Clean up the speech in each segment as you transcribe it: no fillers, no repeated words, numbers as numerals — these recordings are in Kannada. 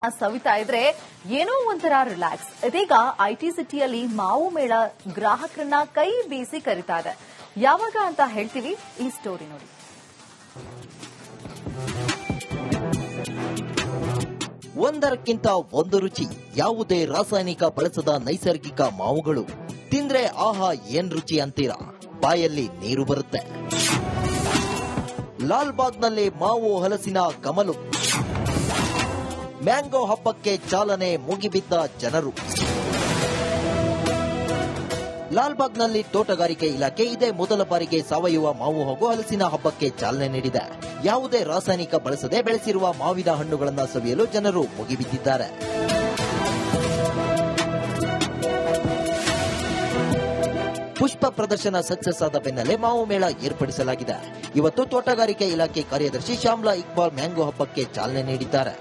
ಸವಿತಾ ಇದ್ರೆ ಏನೋ ಒಂಥರ ರಿಲ್ಯಾಕ್ಸ್. ಇದೀಗ ಐಟಿ ಸಿಟಿಯಲ್ಲಿ ಮಾವು ಮೇಳ ಗ್ರಾಹಕರನ್ನ ಕೈ ಬೀಸಿ ಕರಿತಾ ಇದೆ. ಯಾವಾಗ ಅಂತ ಹೇಳ್ತೀವಿ, ಈ ಸ್ಟೋರಿ ನೋಡಿ. ಒಂದರಕ್ಕಿಂತ ಒಂದು ರುಚಿ, ಯಾವುದೇ ರಾಸಾಯನಿಕ ಬಳಸದ ನೈಸರ್ಗಿಕ ಮಾವುಗಳು ತಿಂದ್ರೆ ಆಹಾ ಏನ್ ರುಚಿ ಅಂತೀರಾ, ಬಾಯಲ್ಲಿ ನೀರು ಬರುತ್ತೆ. ಲಾಲ್ಬಾಗ್ನಲ್ಲಿ ಮಾವು ಹಲಸಿನ ಕಮಲು, ಮ್ಯಾಂಗೋ ಹಬ್ಬಕ್ಕೆ ಚಾಲನೆ, ಮುಗಿಬಿದ್ದ ಜನರು. ಲಾಲ್ಬಾಗ್ನಲ್ಲಿ ತೋಟಗಾರಿಕೆ ಇಲಾಖೆ ಇದೇ ಮೊದಲ ಬಾರಿಗೆ ಸಾವಯವ ಮಾವು ಹಾಗೂ ಹಲಸಿನ ಹಬ್ಬಕ್ಕೆ ಚಾಲನೆ ನೀಡಿದೆ. ಯಾವುದೇ ರಾಸಾಯನಿಕ ಬಳಸದೆ ಬೆಳೆಸಿರುವ ಮಾವಿನ ಹಣ್ಣುಗಳನ್ನು ಸವಿಯಲು ಜನರು ಮುಗಿಬಿದ್ದಿದ್ದಾರೆ. ಪುಷ್ಪ ಪ್ರದರ್ಶನ ಸಕ್ಸಸ್ ಆದ ಬೆನ್ನಲ್ಲೇ ಮಾವು ಮೇಳ ಏರ್ಪಡಿಸಲಾಗಿದೆ. ಇವತ್ತು ತೋಟಗಾರಿಕೆ ಇಲಾಖೆ ಕಾರ್ಯದರ್ಶಿ ಶ್ಯಾಮ್ಲಾ ಇಕ್ಬಾಲ್ ಮ್ಯಾಂಗೋ ಹಬ್ಬಕ್ಕೆ ಚಾಲನೆ ನೀಡಿದ್ದಾರೆ.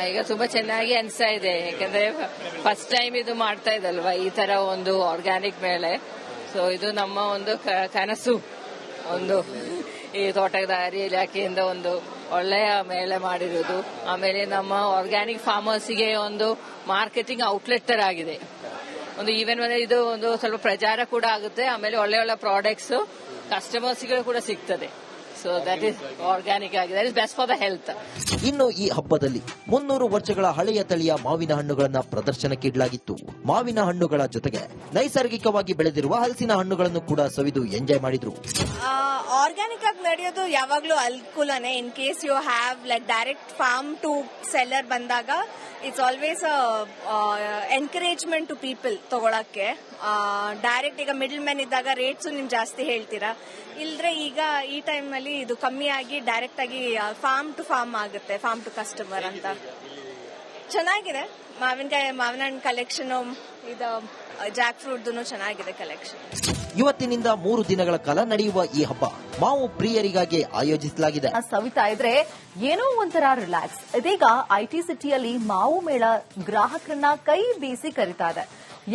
ಈಗ ತುಂಬಾ ಚೆನ್ನಾಗಿ ಅನಿಸ್ತಾ ಇದೆ, ಯಾಕಂದ್ರೆ ಫಸ್ಟ್ ಟೈಮ್ ಇದು ಮಾಡ್ತಾ ಇದಲ್ವಾ ಈ ತರ ಒಂದು ಆರ್ಗ್ಯಾನಿಕ್ ಮೇಳೆ. ಸೊ ಇದು ನಮ್ಮ ಒಂದು ಕನಸು, ಒಂದು ಈ ತೋಟಗಾರಿ ಇಲಾಖೆಯಿಂದ ಒಂದು ಒಳ್ಳೆಯ ಮೇಳೆ ಮಾಡಿರೋದು. ಆಮೇಲೆ ನಮ್ಮ ಆರ್ಗ್ಯಾನಿಕ್ ಫಾರ್ಮರ್ಸ್ಗೆ ಒಂದು ಮಾರ್ಕೆಟಿಂಗ್ ಔಟ್ಲೆಟ್ ತರ ಆಗಿದೆ. ಒಂದು ಈವನ್ ಇದು ಒಂದು ಸ್ವಲ್ಪ ಪ್ರಚಾರ ಕೂಡ ಆಗುತ್ತೆ. ಆಮೇಲೆ ಒಳ್ಳೆ ಒಳ್ಳೆ ಪ್ರಾಡಕ್ಟ್ಸ್ ಕಸ್ಟಮರ್ಸ್ಗಳು ಕೂಡ ಸಿಗ್ತದೆ. ಸೊ ದಟ್ ಇಸ್ ಆರ್ಗ್ಯಾನಿಕ್ ಆಗಿದೆ, that is best for the health. ಇನ್ನು ಈ ಹಬ್ಬದಲ್ಲಿ 300 ವರ್ಷಗಳ ಹಳೆಯ ತಳಿಯ ಮಾವಿನ ಹಣ್ಣುಗಳನ್ನ ಪ್ರದರ್ಶನಕ್ಕೆ ಇಡಲಾಗಿತ್ತು. ಮಾವಿನ ಹಣ್ಣುಗಳ ಜೊತೆಗೆ ನೈಸರ್ಗಿಕವಾಗಿ ಬೆಳೆದಿರುವ ಹಲಸಿನ ಹಣ್ಣುಗಳನ್ನು ಕೂಡ ಸವಿದು ಎಂಜಾಯ್ ಮಾಡಿದ್ರು. ಆರ್ಗ್ಯಾನಿಕ್ ಆಗಿ ನಡೆಯೋದು ಯಾವಾಗ್ಲೂ ಅನುಕೂಲನೇ. In case you have like direct farm to seller ಬಂದಾಗ it's always encouragement to people ತಗೊಳಕ್ಕೆ. ಡೈರೆಕ್ಟ್ ಈಗ ಮಿಡಲ್ ಮ್ಯಾನ್ ಇದ್ದಾಗ ರೇಟ್ಸ್ ನಿಮ್ ಜಾಸ್ತಿ ಹೇಳ್ತೀರಾ, ಇಲ್ದ್ರೆ ಈಗ ಈ ಟೈಮ್ ನಲ್ಲಿ ಇದು ಕಮ್ಮಿ ಆಗಿ ಡೈರೆಕ್ಟ್ ಆಗಿ ಫಾರ್ಮ್ ಟು ಫಾರ್ಮ್ ಆಗುತ್ತೆ, ಫಾರ್ಮ್ ಟು ಕಸ್ಟಮರ್ ಅಂತ. ಚೆನ್ನಾಗಿದೆ. ಮಾವಿನ ಹಣ್ಣು ಕಲೆಕ್ಷನ್, ಇದು ಜಾಕ್ ಫ್ರೂಟ್ ಚೆನ್ನಾಗಿದೆ ಕಲೆಕ್ಷನ್. ಇವತ್ತಿನಿಂದ 3 ದಿನಗಳ ಕಾಲ ನಡೆಯುವ ಈ ಹಬ್ಬ ಮಾವು ಪ್ರಿಯರಿಗಾಗಿ ಆಯೋಜಿಸಲಾಗಿದೆ. ಸವಿತಾ ಇದ್ರೆ ಏನೋ ಒಂಥರ ರಿಲ್ಯಾಕ್ಸ್. ಇದೀಗ ಐಟಿ ಸಿಟಿಯಲ್ಲಿ ಮಾವು ಮೇಳ ಗ್ರಾಹಕರನ್ನ ಕೈ ಬೀಸಿ ಕರಿತಾ ಇದೆ.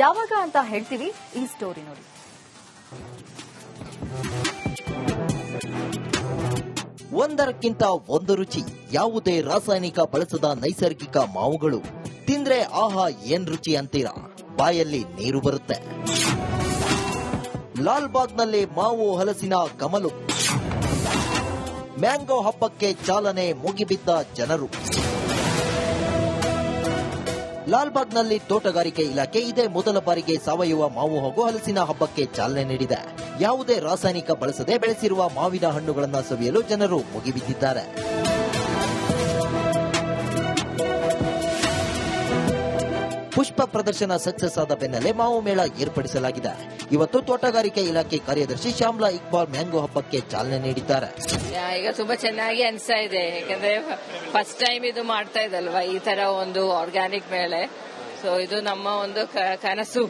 ಯಾವಾಗ ಅಂತ ಹೇಳ್ತೀವಿ, ಈ ಸ್ಟೋರಿ ನೋಡಿ. ಒಂದರಕ್ಕಿಂತ ಒಂದು ರುಚಿ, ಯಾವುದೇ ರಾಸಾಯನಿಕ ಬಳಸದ ನೈಸರ್ಗಿಕ ಮಾವುಗಳು ತಿಂದ್ರೆ ಆಹಾ ಏನ್ ರುಚಿ ಅಂತೀರಾ, ಬಾಯಲ್ಲಿ ನೀರು ಬರುತ್ತೆ. ಲಾಲ್ಬಾಗ್ನಲ್ಲಿ ಮಾವು ಹಲಸಿನ ಕಮಲು, ಮ್ಯಾಂಗೋ ಹಬ್ಬಕ್ಕೆ ಚಾಲನೆ, ಮುಗಿಬಿದ್ದ ಜನರು. ಲಾಲ್ಬಾಗ್ನಲ್ಲಿ ತೋಟಗಾರಿಕೆ ಇಲಾಖೆ ಇದೇ ಮೊದಲ ಬಾರಿಗೆ ಸಾವಯವ ಮಾವು ಹಾಗೂ ಹಲಸಿನ ಹಬ್ಬಕ್ಕೆ ಚಾಲನೆ ನೀಡಿದೆ. ಯಾವುದೇ ರಾಸಾಯನಿಕ ಬಳಸದೆ ಬೆಳೆಸಿರುವ ಮಾವಿನ ಹಣ್ಣುಗಳನ್ನು ಸವಿಯಲು ಜನರು ಮುಗಿಬಿದ್ದಿದ್ದಾರೆ. ಪುಷ್ಪ ಪ್ರದರ್ಶನ ಸಕ್ಸಸ್ ಆದ ಬೆನ್ನಲ್ಲೇ ಮಾವು ಮೇಳ ಏರ್ಪಡಿಸಲಾಗಿದೆ. ಇವತ್ತು ತೋಟಗಾರಿಕೆ ಇಲಾಖೆ ಕಾರ್ಯದರ್ಶಿ ಶ್ಯಾಮ್ಲಾ ಇಕ್ಬಾಲ್ ಮ್ಯಾಂಗೋ ಹಬ್ಬಕ್ಕೆ ಚಾಲನೆ ನೀಡಿದ್ದಾರೆ. ಈಗ ತುಂಬಾ ಚೆನ್ನಾಗಿ ಅನಿಸ್ತಾ ಇದೆ, ಯಾಕಂದ್ರೆ ಫಸ್ಟ್ ಟೈಮ್ ಇದು ಮಾಡ್ತಾ ಇದಲ್ವಾ ಈ ತರ ಒಂದು ಆರ್ಗ್ಯಾನಿಕ್ ಮೇಳೆ. ಸೊ ಇದು ನಮ್ಮ ಒಂದು ಕನಸು,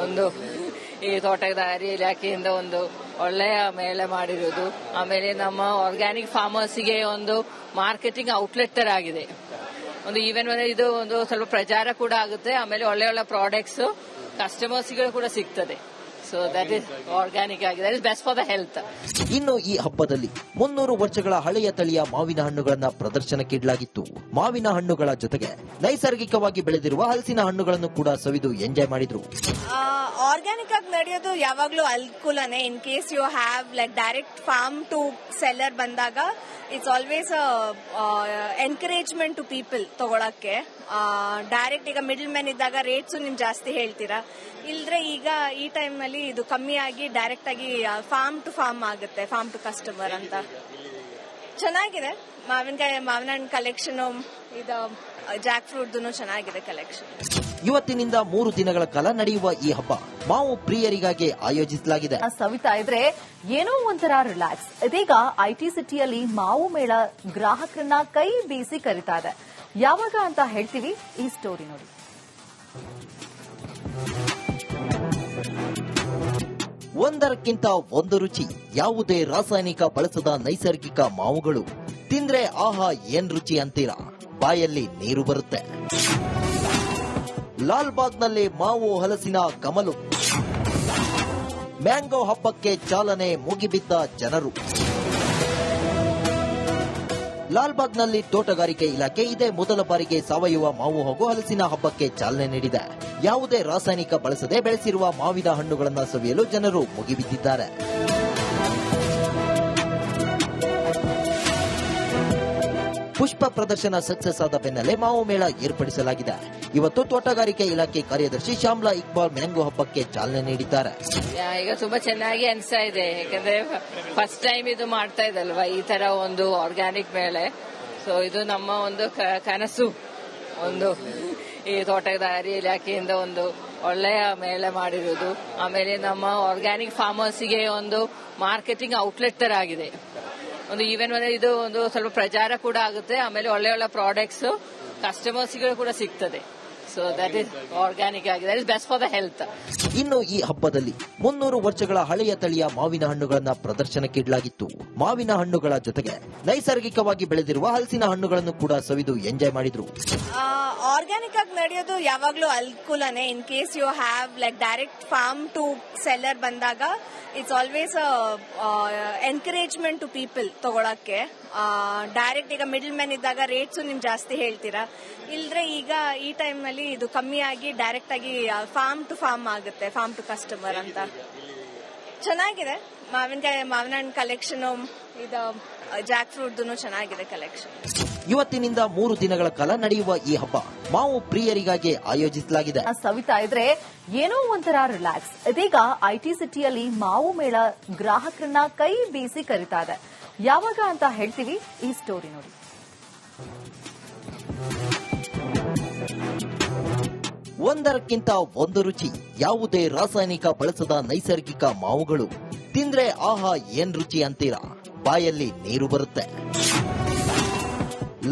ಒಂದು ಈ ತೋಟಗಾರಿ ಇಲಾಖೆಯಿಂದ ಒಂದು ಒಳ್ಳೆಯ ಮೇಳೆ ಮಾಡಿರೋದು. ಆಮೇಲೆ ನಮ್ಮ ಆರ್ಗ್ಯಾನಿಕ್ ಫಾರ್ಮರ್ಸ್ಗೆ ಒಂದು ಮಾರ್ಕೆಟಿಂಗ್ ಔಟ್ಲೆಟ್ ತರ ಆಗಿದೆ. ಒಂದು ಈವನ್ ಇದು ಒಂದು ಸ್ವಲ್ಪ ಪ್ರಚಾರ ಕೂಡ ಆಗುತ್ತೆ. ಆಮೇಲೆ ಒಳ್ಳೆ ಒಳ್ಳೆ ಪ್ರಾಡಕ್ಟ್ಸ್ ಕಸ್ಟಮರ್ಸ್ಗಳು ಕೂಡ ಸಿಗ್ತದೆ. ಸೊ ದಟ್ ಇಸ್ ಆರ್ಗ್ಯಾನಿಕ್ ಆಗಿದೆ, that is best for the health. ಇನ್ನು ಈ ಹಬ್ಬದಲ್ಲಿ 300 ವರ್ಷಗಳ ಹಳೆಯ ತಳಿಯ ಮಾವಿನ ಹಣ್ಣುಗಳನ್ನ ಪ್ರದರ್ಶನಕ್ಕೆ ಇಡಲಾಗಿತ್ತು. ಮಾವಿನ ಹಣ್ಣುಗಳ ಜೊತೆಗೆ ನೈಸರ್ಗಿಕವಾಗಿ ಬೆಳೆದಿರುವ ಹಲಸಿನ ಹಣ್ಣುಗಳನ್ನು ಕೂಡ ಸವಿದು ಎಂಜಾಯ್ ಮಾಡಿದ್ರು. ಆರ್ಗ್ಯಾನಿಕ್ ಆಗಿ ನಡೆಯೋದು ಯಾವಾಗ್ಲೂ ಅನುಕೂಲನೇ. In case you have like direct farm to seller ಬಂದಾಗ it's always encouragement to people ತಗೊಳಕ್ಕೆ. ಡೈರೆಕ್ಟ್ ಈಗ ಮಿಡಲ್ ಮ್ಯಾನ್ ಇದ್ದಾಗ ರೇಟ್ಸ್ ನಿಮ್ ಜಾಸ್ತಿ ಹೇಳ್ತೀರಾ, ಇಲ್ದ್ರೆ ಈಗ ಈ ಟೈಮ್ ನಲ್ಲಿ ಇದು ಕಮ್ಮಿ ಆಗಿ ಡೈರೆಕ್ಟ್ ಆಗಿ ಫಾರ್ಮ್ ಟು ಫಾರ್ಮ್ ಆಗುತ್ತೆ, ಫಾರ್ಮ್ ಟು ಕಸ್ಟಮರ್ ಅಂತ. ಚೆನ್ನಾಗಿದೆ. ಮಾವಿನ ಹಣ್ಣು ಕಲೆಕ್ಷನ್, ಇದು ಜಾಕ್ ಫ್ರೂಟ್ ಚೆನ್ನಾಗಿದೆ ಕಲೆಕ್ಷನ್. ಇವತ್ತಿನಿಂದ 3 ದಿನಗಳ ಕಾಲ ನಡೆಯುವ ಈ ಹಬ್ಬ ಮಾವು ಪ್ರಿಯರಿಗಾಗಿ ಆಯೋಜಿಸಲಾಗಿದೆ. ಸವಿತಾ ಇದ್ರೆ ಏನೋ ಒಂಥರ ರಿಲ್ಯಾಕ್ಸ್. ಇದೀಗ ಐಟಿ ಸಿಟಿಯಲ್ಲಿ ಮಾವು ಮೇಳ ಗ್ರಾಹಕರನ್ನ ಕೈ ಬೀಸಿ ಕರಿತಾ ಇದೆ. ಯಾವಾಗ ಅಂತ ಹೇಳ್ತೀವಿ, ಈ ಸ್ಟೋರಿ ನೋಡಿ. ಒಂದರಕ್ಕಿಂತ ಒಂದು ರುಚಿ, ಯಾವುದೇ ರಾಸಾಯನಿಕ ಬಳಸದ ನೈಸರ್ಗಿಕ ಮಾವುಗಳು ತಿಂದ್ರೆ ಆಹಾ ಏನ್ ರುಚಿ ಅಂತೀರಾ, ಬಾಯಲ್ಲಿ ನೀರು ಬರುತ್ತೆ. ಲಾಲ್ಬಾಗ್ನಲ್ಲಿ ಮಾವು ಹಲಸಿನ ಕಮಲು, ಮ್ಯಾಂಗೋ ಹಬ್ಬಕ್ಕೆ ಚಾಲನೆ, ಮುಗಿಬಿದ್ದ ಜನರು. ಲಾಲ್ಬಾಗ್ನಲ್ಲಿ ತೋಟಗಾರಿಕೆ ಇಲಾಖೆ ಇದೇ ಮೊದಲ ಬಾರಿಗೆ ಸಾವಯವ ಮಾವು ಹಾಗೂ ಹಲಸಿನ ಹಬ್ಬಕ್ಕೆ ಚಾಲನೆ ನೀಡಿದೆ. ಯಾವುದೇ ರಾಸಾಯನಿಕ ಬಳಸದೆ ಬೆಳೆಸಿರುವ ಮಾವಿನ ಹಣ್ಣುಗಳನ್ನು ಸವಿಯಲು ಜನರು ಮುಗಿಬಿದ್ದಿದ್ದಾರೆ. ಪುಷ್ಪ ಪ್ರದರ್ಶನ ಸಕ್ಸಸ್ ಆದ ಬೆನ್ನಲ್ಲೇ ಮಾವು ಮೇಳ ಏರ್ಪಡಿಸಲಾಗಿದೆ. ಇವತ್ತು ತೋಟಗಾರಿಕೆ ಇಲಾಖೆ ಕಾರ್ಯದರ್ಶಿ ಶ್ಯಾಮ್ಲಾ ಇಕ್ಬಾಲ್ ಮ್ಯಾಂಗೋ ಹಬ್ಬಕ್ಕೆ ಚಾಲನೆ ನೀಡಿದ್ದಾರೆ. ಈಗ ತುಂಬಾ ಚೆನ್ನಾಗಿ ಅನ್ಸ್ತಾ ಇದೆ, ಯಾಕಂದ್ರೆ ಫಸ್ಟ್ ಟೈಮ್ ಇದು ಮಾಡ್ತಾ ಇದಲ್ವಾ ಈ ತರ ಒಂದು ಆರ್ಗ್ಯಾನಿಕ್ ಮೇಳೆ. ಸೊ ಇದು ನಮ್ಮ ಒಂದು ಕನಸು, ಒಂದು ಈ ತೋಟಗಾರಿ ಇಲಾಖೆಯಿಂದ ಒಂದು ಒಳ್ಳೆಯ ಮೇಳೆ ಮಾಡಿರುವುದು. ಆಮೇಲೆ ನಮ್ಮ ಆರ್ಗ್ಯಾನಿಕ್ ಫಾರ್ಮರ್ಸ್ಗೆ ಒಂದು ಮಾರ್ಕೆಟಿಂಗ್ ಔಟ್ಲೆಟ್ ತರ ಆಗಿದೆ. ಒಂದು ಈವೆನ್ ಇದು ಒಂದು ಸ್ವಲ್ಪ ಪ್ರಚಾರ ಕೂಡ ಆಗುತ್ತೆ. ಆಮೇಲೆ ಒಳ್ಳೆ ಒಳ್ಳೆ ಪ್ರಾಡಕ್ಟ್ಸ್ ಕಸ್ಟಮರ್ಸ್ಗಳು ಕೂಡ ಸಿಗ್ತದೆ. ಸೊ ದಟ್ ಇಸ್ ಆರ್ಗ್ಯಾನಿಕ್ ಆಗಿದೆ, that is best for the health. ಇನ್ನು ಈ ಹಬ್ಬದಲ್ಲಿ 300 ವರ್ಷಗಳ ಹಳೆಯ ತಳಿಯ ಮಾವಿನ ಹಣ್ಣುಗಳನ್ನ ಪ್ರದರ್ಶನಕ್ಕಿಡಲಾಗಿತ್ತು. ಮಾವಿನ ಹಣ್ಣುಗಳ ಜೊತೆಗೆ ನೈಸರ್ಗಿಕವಾಗಿ ಬೆಳೆದಿರುವ ಹಲಸಿನ ಹಣ್ಣುಗಳನ್ನು ಕೂಡ ಸವಿದು ಎಂಜಾಯ್ ಮಾಡಿದ್ರು. ಆರ್ಗ್ಯಾನಿಕ್ ಆಗಿ ನಡೆಯೋದು ಯಾವಾಗ್ಲೂ ಅನುಕೂಲನೇ. In case you have like direct farm to seller ಬಂದಾಗ it's always encouragement to people ತಗೊಳಕ್ಕೆ. ಡೈರೆಕ್ಟ್ ಈಗ ಮಿಡಲ್ ಮ್ಯಾನ್ ಇದ್ದಾಗ ರೇಟ್ಸ್ ನಿಮ್ ಜಾಸ್ತಿ ಹೇಳ್ತೀರಾ, ಇಲ್ದ್ರೆ ಈಗ ಈ ಟೈಮ್ ನಲ್ಲಿ ಇದು ಕಮ್ಮಿ ಆಗಿ ಡೈರೆಕ್ಟ್ ಆಗಿ ಫಾರ್ಮ್ ಟು ಫಾರ್ಮ್ ಆಗುತ್ತೆ, ಫಾರ್ಮ್ ಟು ಕಸ್ಟಮರ್ ಅಂತ. ಚೆನ್ನಾಗಿದೆ. ಮಾವಿನ ಹಣ್ಣು ಕಲೆಕ್ಷನ್, ಇದು ಜಾಕ್ ಫ್ರೂಟ್ ಚೆನ್ನಾಗಿದೆ ಕಲೆಕ್ಷನ್. ಇವತ್ತಿನಿಂದ 3 ದಿನಗಳ ಕಾಲ ನಡೆಯುವ ಈ ಹಬ್ಬ ಮಾವು ಪ್ರಿಯರಿಗಾಗಿ ಆಯೋಜಿಸಲಾಗಿದೆ. ಸವಿತಾ ಇದ್ರೆ ಏನೋ ಒಂಥರ ರಿಲ್ಯಾಕ್ಸ್. ಇದೀಗ ಐಟಿ ಸಿಟಿಯಲ್ಲಿ ಮಾವು ಮೇಳ ಗ್ರಾಹಕರನ್ನ ಕೈ ಬೀಸಿ ಕರಿತಾ ಇದೆ. ಯಾವಾಗ ಅಂತ ಹೇಳ್ತೀವಿ, ಈ ಸ್ಟೋರಿ ನೋಡಿ. ಒಂದರಕ್ಕಿಂತ ಒಂದು ರುಚಿ, ಯಾವುದೇ ರಾಸಾಯನಿಕ ಬಳಸದ ನೈಸರ್ಗಿಕ ಮಾವುಗಳು. ತಿಂದ್ರೆ ಆಹಾ ಏನ್ ರುಚಿ ಅಂತೀರಾ, ಬಾಯಲ್ಲಿ ನೀರು ಬರುತ್ತೆ.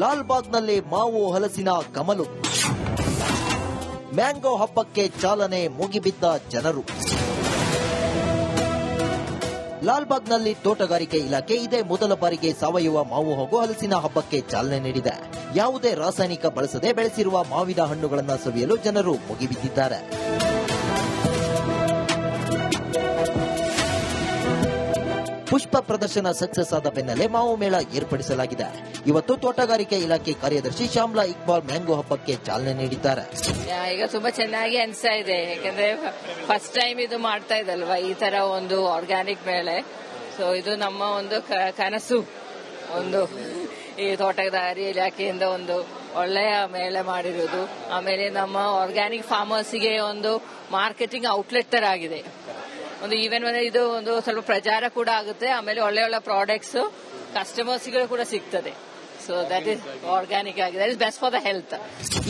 ಲಾಲ್ಬಾಗ್ನಲ್ಲಿ ಮಾವು ಹಲಸಿನ ಕಮಲು. ಮ್ಯಾಂಗೋ ಹಬ್ಬಕ್ಕೆ ಚಾಲನೆ, ಮುಗಿಬಿದ್ದ ಜನರು. ಲಾಲ್ಬಾಗ್ನಲ್ಲಿ ತೋಟಗಾರಿಕೆ ಇಲಾಖೆ ಇದೇ ಮೊದಲ ಬಾರಿಗೆ ಸಾವಯವ ಮಾವು ಹಾಗೂ ಹಲಸಿನ ಹಬ್ಬಕ್ಕೆ ಚಾಲನೆ ನೀಡಿದೆ. ಯಾವುದೇ ರಾಸಾಯನಿಕ ಬಳಸದೆ ಬೆಳೆಸಿರುವ ಮಾವಿನ ಹಣ್ಣುಗಳನ್ನು ಸವಿಯಲು ಜನರು ಮುಗಿಬಿದ್ದಿದ್ದಾರೆ. ಪುಷ್ಪ ಪ್ರದರ್ಶನ ಸಕ್ಸಸ್ ಆದ ಬೆನ್ನಲ್ಲೇ ಮಾವು ಮೇಳ ಏರ್ಪಡಿಸಲಾಗಿದೆ. ಇವತ್ತು ತೋಟಗಾರಿಕೆ ಇಲಾಖೆ ಕಾರ್ಯದರ್ಶಿ ಶ್ಯಾಮ್ಲಾ ಇಕ್ಬಾಲ್ ಮ್ಯಾಂಗೋ ಹಬ್ಬಕ್ಕೆ ಚಾಲನೆ ನೀಡಿದ್ದಾರೆ. ಈಗ ತುಂಬಾ ಚೆನ್ನಾಗಿ ಅನ್ಸ್ತಾ ಇದೆ, ಯಾಕಂದ್ರೆ ಫಸ್ಟ್ ಟೈಮ್ ಇದು ಮಾಡ್ತಾ ಇದಲ್ವಾ ಈ ತರ ಒಂದು ಆರ್ಗ್ಯಾನಿಕ್ ಮೇಳೆ. ಸೊ ಇದು ನಮ್ಮ ಒಂದು ಕನಸು, ಒಂದು ಈ ತೋಟಗಾರಿ ಇಲಾಖೆಯಿಂದ ಒಂದು ಒಳ್ಳೆಯ ಮೇಳೆ ಮಾಡಿರುವುದು. ಆಮೇಲೆ ನಮ್ಮ ಆರ್ಗ್ಯಾನಿಕ್ ಫಾರ್ಮರ್ಸ್ಗೆ ಒಂದು ಮಾರ್ಕೆಟಿಂಗ್ ಔಟ್ಲೆಟ್ ತರ ಆಗಿದೆ. ಒಂದು ಈವೆನ್ ಇದು ಒಂದು ಸ್ವಲ್ಪ ಪ್ರಚಾರ ಕೂಡ ಆಗುತ್ತೆ. ಆಮೇಲೆ ಒಳ್ಳೆ ಒಳ್ಳೆ ಪ್ರಾಡಕ್ಟ್ಸ್ ಕಸ್ಟಮರ್ಸ್ಗಳು ಕೂಡ ಸಿಗ್ತದೆ. ಸೊ ದಟ್ ಇಸ್ ಆರ್ಗ್ಯಾನಿಕ್ ಆಗಿದೆ, that is best for the health.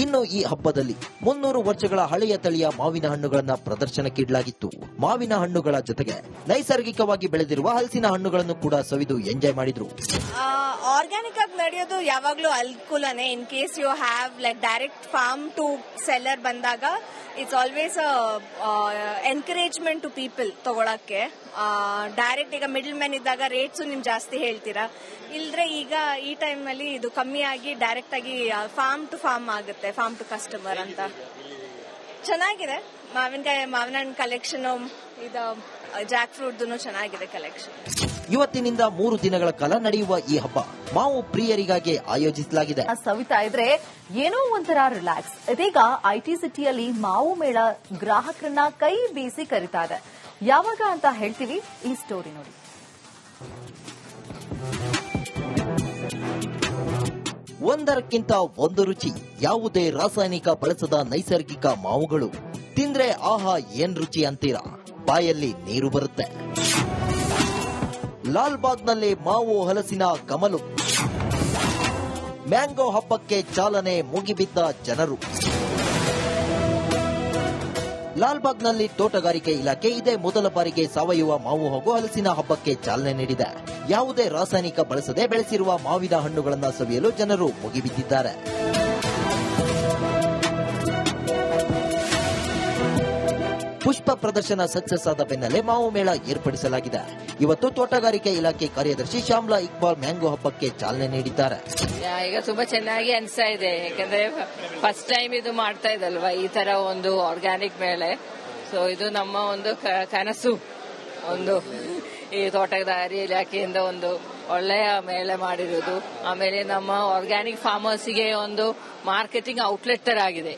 ಇನ್ನು ಈ ಹಬ್ಬದಲ್ಲಿ 300 ವರ್ಷಗಳ ಹಳೆಯ ತಳಿಯ ಮಾವಿನ ಹಣ್ಣುಗಳನ್ನ ಪ್ರದರ್ಶನಕ್ಕಿಡಲಾಗಿತ್ತು. ಮಾವಿನ ಹಣ್ಣುಗಳ ಜೊತೆಗೆ ನೈಸರ್ಗಿಕವಾಗಿ ಬೆಳೆದಿರುವ ಹಲಸಿನ ಹಣ್ಣುಗಳನ್ನು ಕೂಡ ಸವಿದು ಎಂಜಾಯ್ ಮಾಡಿದ್ರು. ಆರ್ಗ್ಯಾನಿಕ್ ಆಗಿ ನಡೆಯೋದು ಯಾವಾಗ್ಲೂ ಅನುಕೂಲನೇ. In case you have like direct farm to seller ಬಂದಾಗ it's always encouragement to people ತಗೊಳಕ್ಕೆ. ಡೈರೆಕ್ಟ್ ಈಗ ಮಿಡಲ್ ಮ್ಯಾನ್ ಇದ್ದಾಗ ರೇಟ್ಸ್ ನಿಮ್ ಜಾಸ್ತಿ ಹೇಳ್ತೀರಾ, ಇಲ್ದ್ರೆ ಈಗ ಈ ಟೈಮ್ ನಲ್ಲಿ ಇದು ಕಮ್ಮಿ ಆಗಿ ಡೈರೆಕ್ಟ್ ಆಗಿ ಫಾರ್ಮ್ ಟು ಫಾರ್ಮ್ ಆಗುತ್ತೆ, ಫಾರ್ಮ್ ಟು ಕಸ್ಟಮರ್ ಅಂತ. ಚೆನ್ನಾಗಿದೆ. ಮಾವಿನ ಹಣ್ಣು ಕಲೆಕ್ಷನ್, ಇದು ಜಾಕ್ ಫ್ರೂಟ್ ಚೆನ್ನಾಗಿದೆ ಕಲೆಕ್ಷನ್. ಇವತ್ತಿನಿಂದ 3 ದಿನಗಳ ಕಾಲ ನಡೆಯುವ ಈ ಹಬ್ಬ ಮಾವು ಪ್ರಿಯರಿಗಾಗಿ ಆಯೋಜಿಸಲಾಗಿದೆ. ಸವಿತಾ ಇದ್ರೆ ಏನೋ ಒಂಥರ ರಿಲ್ಯಾಕ್ಸ್. ಇದೀಗ ಐಟಿ ಸಿಟಿಯಲ್ಲಿ ಮಾವು ಮೇಳ ಗ್ರಾಹಕರನ್ನ ಕೈ ಬೀಸಿ ಕರಿತಾ ಇದೆ. ಯಾವಾಗ ಅಂತ ಹೇಳ್ತೀವಿ, ಈ ಸ್ಟೋರಿ ನೋಡಿ. ಒಂದರಕ್ಕಿಂತ ಒಂದು ರುಚಿ, ಯಾವುದೇ ರಾಸಾಯನಿಕ ಬಳಸದ ನೈಸರ್ಗಿಕ ಮಾವುಗಳು. ತಿಂದ್ರೆ ಆಹಾ ಏನ್ ರುಚಿ ಅಂತೀರಾ, ಬಾಯಲ್ಲಿ ನೀರು ಬರುತ್ತೆ. ಲಾಲ್ಬಾಗ್ನಲ್ಲಿ ಮಾವು ಹಲಸಿನ ಕಮಲು. ಮ್ಯಾಂಗೋ ಹಬ್ಬಕ್ಕೆ ಚಾಲನೆ, ಮುಗಿಬಿದ್ದ ಜನರು. ಲಾಲ್ಬಾಗ್ನಲ್ಲಿ ತೋಟಗಾರಿಕೆ ಇಲಾಖೆ ಇದೇ ಮೊದಲ ಬಾರಿಗೆ ಸಾವಯವ ಮಾವು ಹಾಗೂ ಹಲಸಿನ ಹಬ್ಬಕ್ಕೆ ಚಾಲನೆ ನೀಡಿದೆ. ಯಾವುದೇ ರಾಸಾಯನಿಕ ಬಳಸದೆ ಬೆಳೆಸಿರುವ ಮಾವಿನ ಹಣ್ಣುಗಳನ್ನು ಸವಿಯಲು ಜನರು ಮುಗಿಬಿದ್ದಿದ್ದಾರೆ. ಪುಷ್ಪ ಪ್ರದರ್ಶನ ಸಕ್ಸಸ್ ಆದ ಬೆನ್ನಲ್ಲೇ ಮಾವು ಮೇಳ ಏರ್ಪಡಿಸಲಾಗಿದೆ. ಇವತ್ತು ತೋಟಗಾರಿಕೆ ಇಲಾಖೆ ಕಾರ್ಯದರ್ಶಿ ಶ್ಯಾಮ್ಲಾ ಇಕ್ಬಾಲ್ ಮ್ಯಾಂಗೋ ಹಬ್ಬಕ್ಕೆ ಚಾಲನೆ ನೀಡಿದ್ದಾರೆ. ಈಗ ತುಂಬಾ ಚೆನ್ನಾಗಿ ಅನ್ಸ್ತಾ ಇದೆ, ಯಾಕಂದ್ರೆ ಫಸ್ಟ್ ಟೈಮ್ ಇದು ಮಾಡ್ತಾ ಇದಲ್ವಾ ಈ ತರ ಒಂದು ಆರ್ಗ್ಯಾನಿಕ್ ಮೇಳೆ. ಸೊ ಇದು ನಮ್ಮ ಒಂದು ಕನಸು, ಒಂದು ಈ ತೋಟಗಾರಿ ಇಲಾಖೆಯಿಂದ ಒಂದು ಒಳ್ಳೆಯ ಮೇಲೆ ಮಾಡಿರೋದು. ಆಮೇಲೆ ನಮ್ಮ ಆರ್ಗ್ಯಾನಿಕ್ ಫಾರ್ಮರ್ಸಿಗೆ ಒಂದು ಮಾರ್ಕೆಟಿಂಗ್ ಔಟ್ಲೆಟ್ ತರ ಆಗಿದೆ.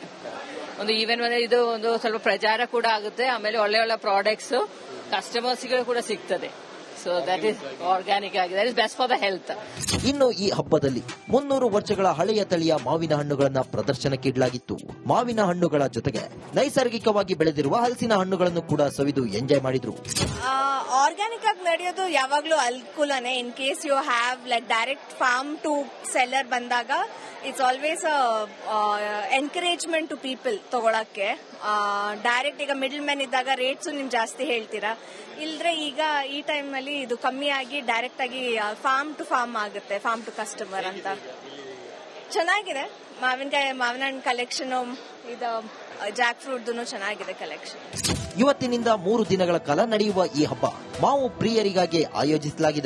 ಒಂದು ಈವನ್ ಇದು ಒಂದು ಸ್ವಲ್ಪ ಪ್ರಚಾರ ಕೂಡ ಆಗುತ್ತೆ. ಆಮೇಲೆ ಒಳ್ಳೆ ಒಳ್ಳೆ ಪ್ರಾಡಕ್ಟ್ಸ್ ಕಸ್ಟಮರ್ಸ್ಗೆ ಕೂಡ ಸಿಗ್ತದೆ. ಸೊ ದಟ್ ಇಸ್ ಆರ್ಗ್ಯಾನಿಕ್ ಆಗಿದೆ. That is best for the health. ಇನ್ನು ಈ ಹಬ್ಬದಲ್ಲಿ 300 ವರ್ಷಗಳ ಹಳೆಯ ತಳಿಯ ಮಾವಿನ ಹಣ್ಣುಗಳನ್ನ ಪ್ರದರ್ಶನಕ್ಕೆ ಇಡಲಾಗಿತ್ತು. ಮಾವಿನ ಹಣ್ಣುಗಳ ಜೊತೆಗೆ ನೈಸರ್ಗಿಕವಾಗಿ ಬೆಳೆದಿರುವ ಹಲಸಿನ ಹಣ್ಣುಗಳನ್ನು ಕೂಡ ಸವಿದು ಎಂಜಾಯ್ ಮಾಡಿದ್ರು. ಆರ್ಗ್ಯಾನಿಕ್ ಆಗಿ ನಡೆಯೋದು ಯಾವಾಗ್ಲೂ ಅನುಕೂಲನೇ. In case you have like direct farm to seller ಬಂದಾಗ it's always encouragement to people ತಗೊಳಕ್ಕೆ. ಡೈರೆಕ್ಟ್ ಈಗ ಮಿಡಲ್ ಮ್ಯಾನ್ ಇದ್ದಾಗ ರೇಟ್ಸ್ ನಿಮ್ ಜಾಸ್ತಿ ಹೇಳ್ತೀರಾ. ಇಲ್ದ್ರೆ ಈಗ ಈ ಟೈಮ್ ಅಲ್ಲಿ ಇದು ಕಮ್ಮಿ ಆಗಿ ಡೈರೆಕ್ಟ್ ಆಗಿ ಫಾರ್ಮ್ ಟು ಫಾರ್ಮ್ ಆಗುತ್ತೆ, ಫಾರ್ಮ್ ಟು ಕಸ್ಟಮರ್ ಅಂತ. ಚೆನ್ನಾಗಿದೆ. ಮಾವಿನ ಹಣ್ಣು ಕಲೆಕ್ಷನ್, ಇದು ಜಾಕ್ ಫ್ರೂಟ್ ಚೆನ್ನಾಗಿದೆ ಕಲೆಕ್ಷನ್. ಇವತ್ತಿನಿಂದ 3 ದಿನಗಳ ಕಾಲ ನಡೆಯುವ ಈ ಹಬ್ಬ ಮಾವು ಪ್ರಿಯರಿಗಾಗಿ ಆಯೋಜಿಸಲಾಗಿದೆ.